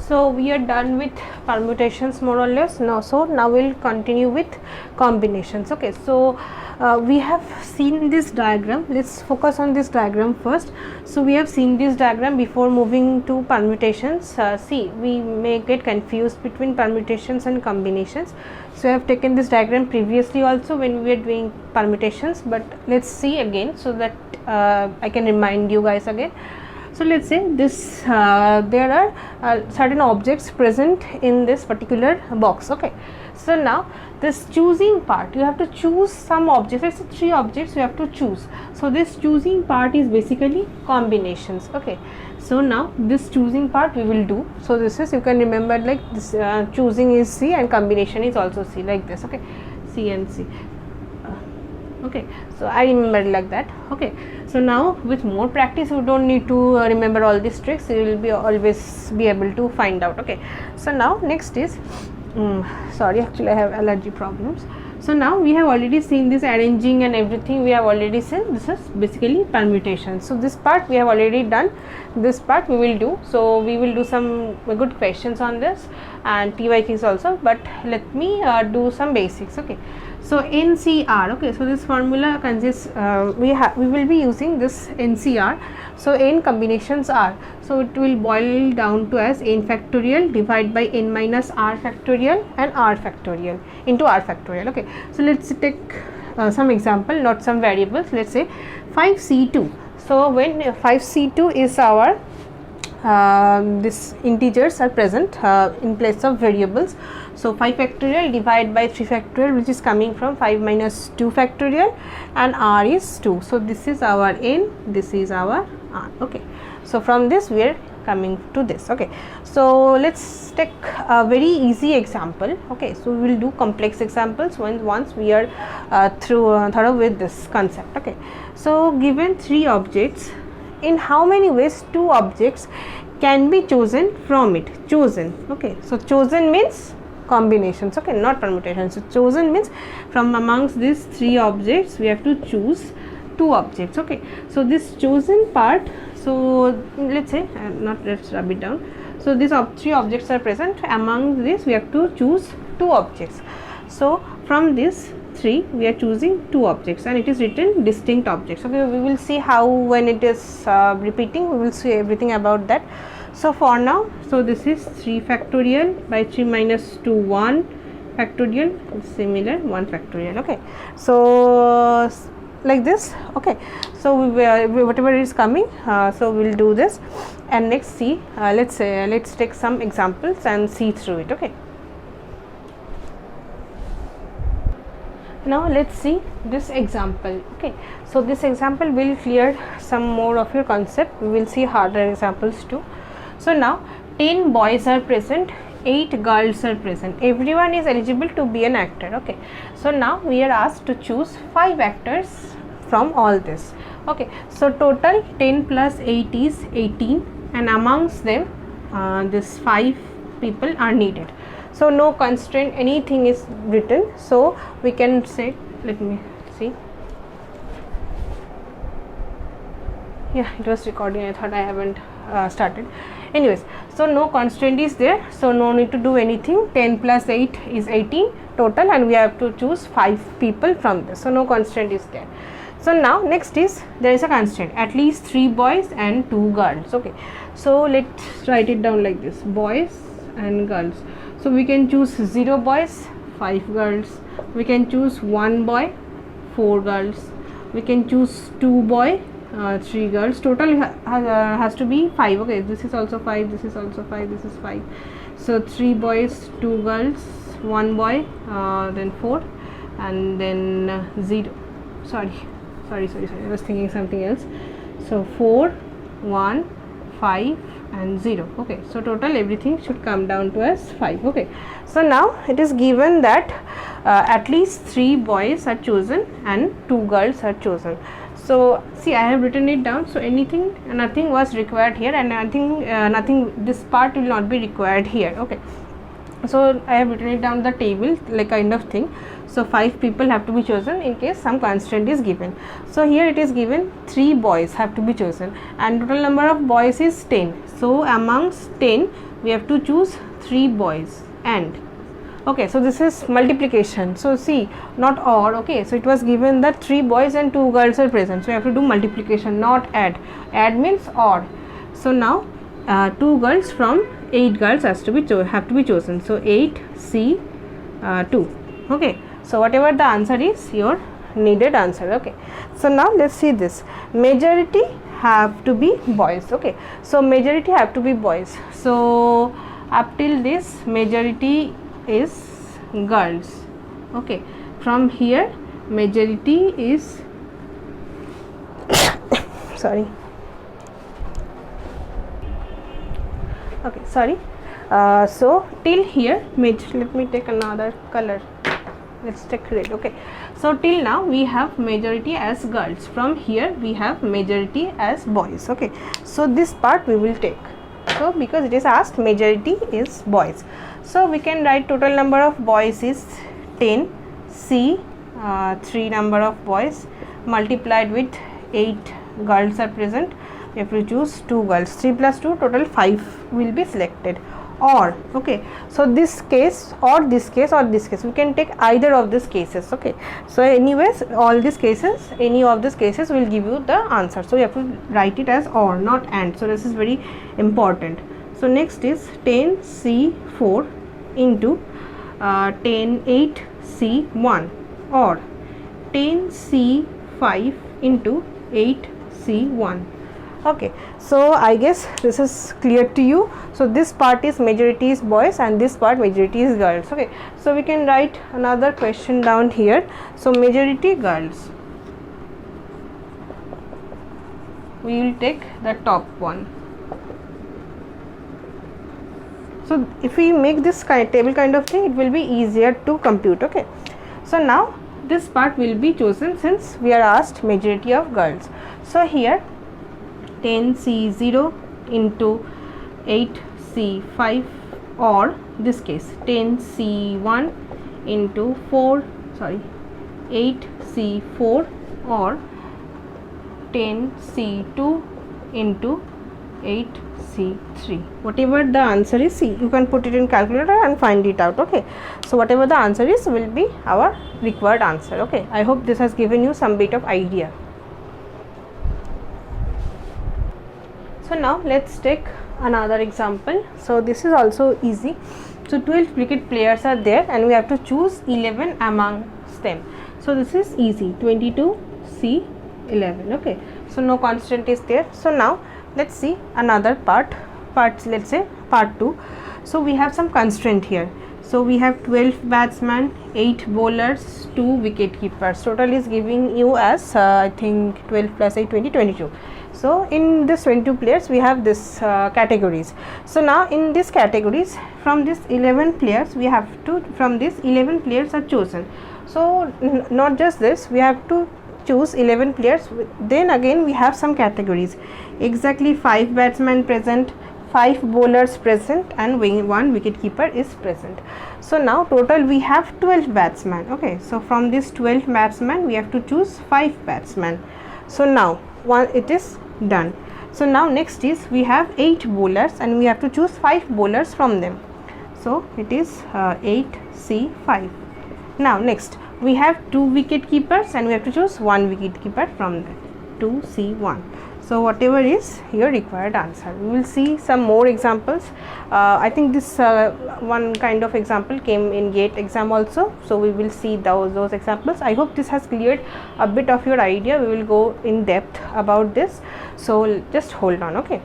So we are done with permutations more or less now. So now we'll continue with combinations. Okay, so we have seen this diagram. Let's focus on this diagram first. So we have seen this diagram before moving to permutations. See, we may get confused between permutations and combinations. So I have taken this diagram previously also when we were doing permutations, but let's see again so that I can remind you guys again. So let's say this there are certain objects present in this particular box. Okay, so now this choosing part, you have to choose some objects. Let's say 3 objects you have to choose. So this choosing part is basically combinations. Okay, so now this choosing part we will do. So this is, you can remember like this, choosing is C and combination is also C, like this. Okay, C and C. Okay, so I remember like that. Okay, so now with more practice you don't need to remember all these tricks, you will be always be able to find out. Okay, so now next is sorry, actually I have allergy problems. So now we have already seen this arranging and everything, we have already seen. This is basically permutation. So this part we have already done, this part we will do. So we will do some good questions on this and TYKs also, but let me do some basics. Okay, so NCR. Okay, so this formula consists, we will be using this NCR. So n combinations R, so it will boil down to as n factorial divided by n minus r factorial and r factorial into r factorial. Okay, so let's take some example, not some variables. Let's say 5c2. So when 5c2 is our this integers are present in place of variables. So 5 factorial divided by 3 factorial, which is coming from 5 minus 2 factorial, and r is 2. So this is our n, this is our r. Okay, so from this we are coming to this. Okay, so let's take a very easy example. Okay, so we will do complex examples once we are thorough with this concept. Okay, so given 3 objects, in how many ways 2 objects can be chosen from it? Chosen. Okay, so chosen means combinations. Okay, not permutations. So chosen means from amongst these 3 objects we have to choose 2 objects. Okay, so this chosen part, so let's say let's rub it down. So these 3 objects are present, among this we have to choose 2 objects. So from this 3 we are choosing 2 objects, and it is written distinct objects. Okay, we will see how when it is repeating, we will see everything about that. So for now, so this is 3 factorial by 3 minus 2, 1 factorial, similar 1 factorial. Okay, so like this. Okay, so whatever is coming, so we will do this, and next see, let's take some examples and see through it. Okay, now let's see this example. Okay, so this example will clear some more of your concept. We will see harder examples too. So now 10 boys are present, 8 girls are present, everyone is eligible to be an actor. Okay, so now we are asked to choose 5 actors from all this. Okay, so total 10 plus 8 is 18, and amongst them this 5 people are needed. So no constraint, anything is written, so we can say, let me see, yeah, it was recording, I thought I haven't started. Anyways, so no constraint is there, so no need to do anything. 10 plus 8 is 18 total, and we have to choose 5 people from this, so no constraint is there. So now next is, there is a constraint, at least 3 boys and 2 girls. Okay, so let's write it down like this, boys and girls. So we can choose 0 boys, 5 girls, we can choose 1 boy, 4 girls, we can choose 2 boy, 3 girls. Total has to be 5. Okay, this is also 5, this is also 5, this is 5. So 3 boys, 2 girls, 1 boy, then 4, and then 0. Sorry, I was thinking something else. So 4, 1, 5 and 0. Okay, so total everything should come down to as 5. Okay, so now it is given that at least 3 boys are chosen and 2 girls are chosen. So see, I have written it down, so nothing was required here, and nothing, this part will not be required here. Okay, so I have written it down the table like kind of thing. So 5 people have to be chosen in case some constraint is given. So here it is given 3 boys have to be chosen, and total number of boys is 10. So amongst 10, we have to choose 3 boys and okay, so this is multiplication. So see, not or. Okay, so it was given that 3 boys and 2 girls are present, so you have to do multiplication, not add. Add means or. So now 2 girls from 8 girls have to be chosen. So 8 C 2. Okay, so whatever the answer is, your needed answer. Okay, so now let's see this. Majority have to be boys. Okay, so majority have to be boys. So up till this, majority is girls. Okay, from here majority is sorry, okay, sorry, so till here let me take another color, let's take red. Okay, so till now we have majority as girls, from here we have majority as boys. Okay, so this part we will take. So because it is asked majority is boys, so we can write total number of boys is 10 C 3 number of boys multiplied with 8 girls are present. We have to choose 2 girls, 3 plus 2 total 5 will be selected. Or okay, so this case or this case or this case, we can take either of these cases. Okay, so anyways all these cases, any of these cases will give you the answer, so you have to write it as or, not and. So this is very important. So next is 10 C 4 into 10 8 C 1 or 10 C 5 into 8 C 1. Okay, so I guess this is clear to you. So this part is majority is boys and this part majority is girls. Okay, so we can write another question down here. So majority girls, we will take the top one. So if we make this table kind of thing, it will be easier to compute. Okay, so now this part will be chosen since we are asked majority of girls. So here 10 C 0 into 8 C 5 or this case 10 C 1 into 8 C 4 or 10 C 2 into 8 C 3. Whatever the answer is, see, you can put it in calculator and find it out. Okay, so whatever the answer is will be our required answer. Okay, I hope this has given you some bit of idea. So now let's take another example. So this is also easy. So 12 cricket players are there and we have to choose 11 amongst them. So this is easy, 22 C 11. Okay, so no constant is there. So now let's see another parts, let's say part 2. So we have some constraint here. So we have 12 batsmen, 8 bowlers, 2 wicket keepers. Total is giving you as I think 12 plus 8 20 22. So in this 22 players we have this categories. So now in these categories, from this 11 players we have to, from this 11 players are chosen. So not just this, we have to choose 11 players. Then again we have some categories, exactly 5 batsmen present, 5 bowlers present and 1 wicket keeper is present. So now total we have 12 batsmen. Okay, so from this 12 batsmen we have to choose 5 batsmen. So now it is done. So now next is we have 8 bowlers and we have to choose 5 bowlers from them. So it is 8 C 5. Now next we have 2 wicket keepers and we have to choose 1 wicket keeper from that, 2 C 1. So whatever is your required answer. We will see some more examples. I think this one kind of example came in GATE exam also, so we will see those examples. I hope this has cleared a bit of your idea. We will go in depth about this, so just hold on. Okay.